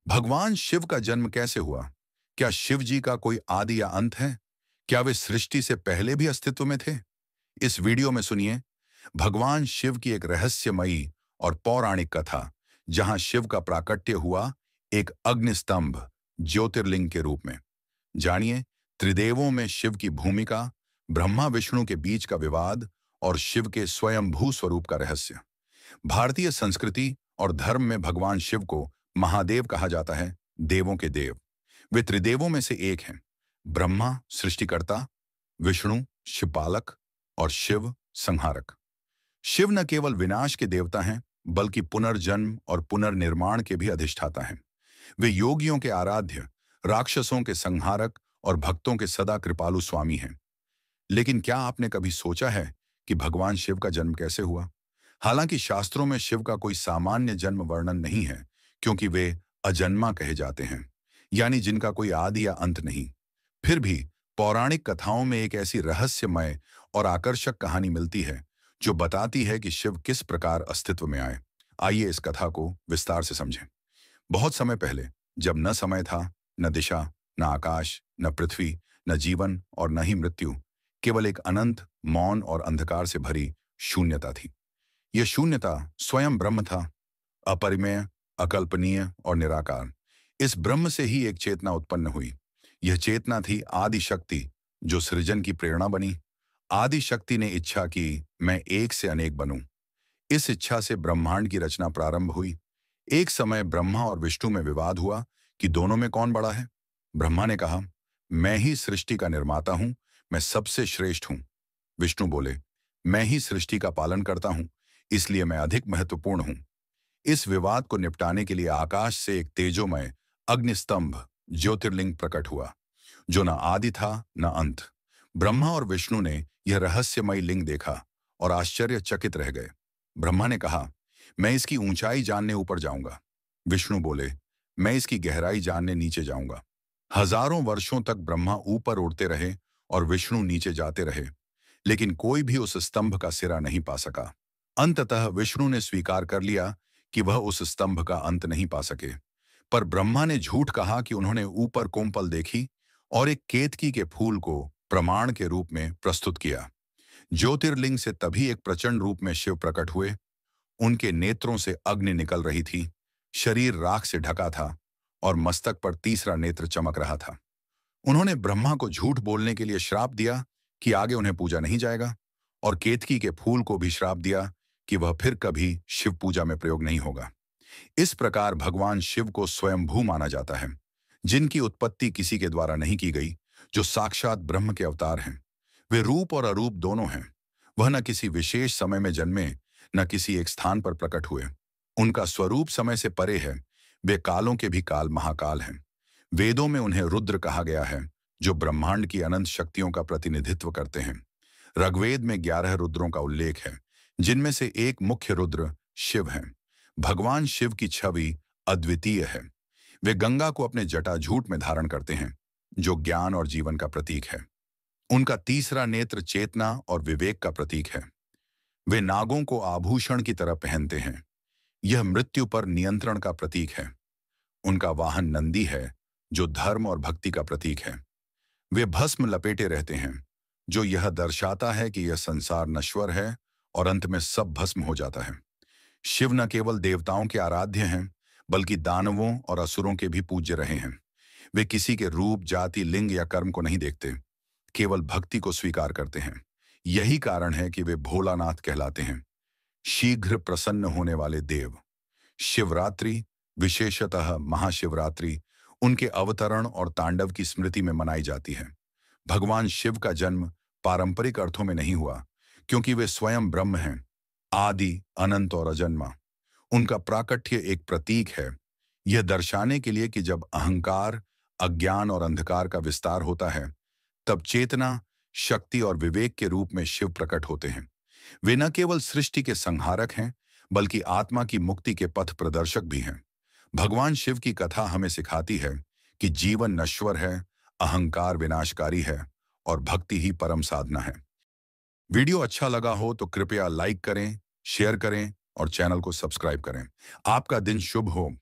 भगवान शिव का जन्म कैसे हुआ? क्या शिव जी का कोई आदि या अंत है? क्या वे सृष्टि से पहले भी अस्तित्व में थे? इस वीडियो में सुनिए भगवान शिव की एक रहस्यमयी और पौराणिक कथा, जहां शिव का प्राकट्य हुआ एक अग्निस्तंभ ज्योतिर्लिंग के रूप में। जानिए त्रिदेवों में शिव की भूमिका, ब्रह्मा विष्णु के बीच का विवाद और शिव के स्वयंभू स्वरूप का रहस्य। भारतीय संस्कृति और धर्म में भगवान शिव को महादेव कहा जाता है, देवों के देव। वे त्रिदेवों में से एक हैं। ब्रह्मा सृष्टिकर्ता, विष्णु शिवपालक और शिव संहारक। शिव न केवल विनाश के देवता हैं, बल्कि पुनर्जन्म और पुनर्निर्माण के भी अधिष्ठाता हैं। वे योगियों के आराध्य, राक्षसों के संहारक और भक्तों के सदा कृपालु स्वामी हैं। लेकिन क्या आपने कभी सोचा है कि भगवान शिव का जन्म कैसे हुआ? हालांकि शास्त्रों में शिव का कोई सामान्य जन्म वर्णन नहीं है, क्योंकि वे अजन्मा कहे जाते हैं, यानी जिनका कोई आदि या अंत नहीं। फिर भी पौराणिक कथाओं में एक ऐसी रहस्यमय और आकर्षक कहानी मिलती है जो बताती है कि शिव किस प्रकार अस्तित्व में आए। आइए इस कथा को विस्तार से समझें। बहुत समय पहले, जब न समय था, न दिशा, न आकाश, न पृथ्वी, न जीवन और न ही मृत्यु, केवल एक अनंत, मौन और अंधकार से भरी शून्यता थी। यह शून्यता स्वयं ब्रह्म था, अपरिमेय, अकल्पनीय और निराकार। इस ब्रह्म से ही एक चेतना उत्पन्न हुई। यह चेतना थी आदि शक्ति, जो सृजन की प्रेरणा बनी। आदि शक्ति ने इच्छा की, मैं एक से अनेक बनूं। इस इच्छा से ब्रह्मांड की रचना प्रारंभ हुई। एक समय ब्रह्मा और विष्णु में विवाद हुआ कि दोनों में कौन बड़ा है। ब्रह्मा ने कहा, मैं ही सृष्टि का निर्माता हूं, मैं सबसे श्रेष्ठ हूं। विष्णु बोले, मैं ही सृष्टि का पालन करता हूं, इसलिए मैं अधिक महत्वपूर्ण हूं। इस विवाद को निपटाने के लिए आकाश से एक तेजोमय अग्निस्तंभ ज्योतिर्लिंग प्रकट हुआ, जो न आदि था न अंत। ब्रह्मा और विष्णु ने यह रहस्यमय लिंग देखा और आश्चर्यचकित रह गए। ब्रह्मा ने कहा, मैं इसकी ऊंचाई जानने ऊपर जाऊंगा। विष्णु बोले, मैं इसकी गहराई जानने नीचे जाऊंगा। हजारों वर्षों तक ब्रह्मा ऊपर उड़ते रहे और विष्णु नीचे जाते रहे, लेकिन कोई भी उस स्तंभ का सिरा नहीं पा सका। अंततः विष्णु ने स्वीकार कर लिया कि वह उस स्तंभ का अंत नहीं पा सके। पर ब्रह्मा ने झूठ कहा कि उन्होंने ऊपर कोमपल देखी और एक केतकी के फूल को प्रमाण के रूप में प्रस्तुत किया। ज्योतिर्लिंग से तभी एक प्रचंड रूप में शिव प्रकट हुए। उनके नेत्रों से अग्नि निकल रही थी, शरीर राख से ढका था और मस्तक पर तीसरा नेत्र चमक रहा था। उन्होंने ब्रह्मा को झूठ बोलने के लिए श्राप दिया कि आगे उन्हें पूजा नहीं जाएगा, और केतकी के फूल को भी श्राप दिया कि वह फिर कभी शिव पूजा में प्रयोग नहीं होगा। इस प्रकार भगवान शिव को स्वयंभू माना जाता है, जिनकी उत्पत्ति किसी के द्वारा नहीं की गई, जो साक्षात ब्रह्म के अवतार हैं। वे रूप और अरूप दोनों हैं। वह न किसी विशेष समय में जन्मे, न किसी एक स्थान पर प्रकट हुए। उनका स्वरूप समय से परे है। वे कालों के भी काल महाकाल हैं। वेदों में उन्हें रुद्र कहा गया है, जो ब्रह्मांड की अनंत शक्तियों का प्रतिनिधित्व करते हैं। ऋग्वेद में 11 रुद्रों का उल्लेख है, जिनमें से एक मुख्य रुद्र शिव हैं। भगवान शिव की छवि अद्वितीय है। वे गंगा को अपने जटाजूट में धारण करते हैं, जो ज्ञान और जीवन का प्रतीक है। उनका तीसरा नेत्र चेतना और विवेक का प्रतीक है। वे नागों को आभूषण की तरह पहनते हैं। यह मृत्यु पर नियंत्रण का प्रतीक है। उनका वाहन नंदी है, जो धर्म और भक्ति का प्रतीक है। वे भस्म लपेटे रहते हैं, जो यह दर्शाता है कि यह संसार नश्वर है और अंत में सब भस्म हो जाता है। शिव न केवल देवताओं के आराध्य हैं, बल्कि दानवों और असुरों के भी पूज्य रहे हैं। वे किसी के रूप, जाति, लिंग या कर्म को नहीं देखते, केवल भक्ति को स्वीकार करते हैं। यही कारण है कि वे भोलानाथ कहलाते हैं, शीघ्र प्रसन्न होने वाले देव। शिवरात्रि, विशेषतः महाशिवरात्रि, उनके अवतरण और तांडव की स्मृति में मनाई जाती है। भगवान शिव का जन्म पारंपरिक अर्थों में नहीं हुआ, क्योंकि वे स्वयं ब्रह्म हैं, आदि, अनंत और अजन्मा। उनका प्राकट्य एक प्रतीक है, यह दर्शाने के लिए कि जब अहंकार, अज्ञान और अंधकार का विस्तार होता है, तब चेतना, शक्ति और विवेक के रूप में शिव प्रकट होते हैं। वे न केवल सृष्टि के संहारक हैं, बल्कि आत्मा की मुक्ति के पथ प्रदर्शक भी हैं। भगवान शिव की कथा हमें सिखाती है कि जीवन नश्वर है, अहंकार विनाशकारी है और भक्ति ही परम साधना है। वीडियो अच्छा लगा हो तो कृपया लाइक करें, शेयर करें और चैनल को सब्सक्राइब करें। आपका दिन शुभ हो।